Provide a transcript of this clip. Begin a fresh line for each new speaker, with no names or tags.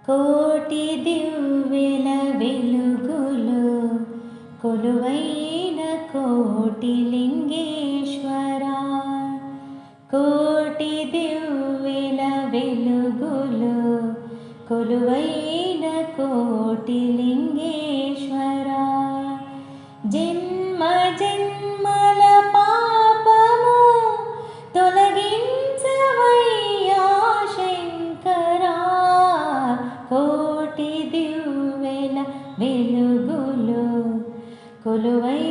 కోటి దివ్వెల వెలుగులో కొలువైన కోటి లింగేశ్వరా, కోటి దివ్వెల వెలుగులో కొలువైన కోటి లింగేశ్వరా, జన్మ జన్మల పాపము తొలగించవయ్యా శంకరా, కోటి దివ్వెల వెలుగులో కొలువై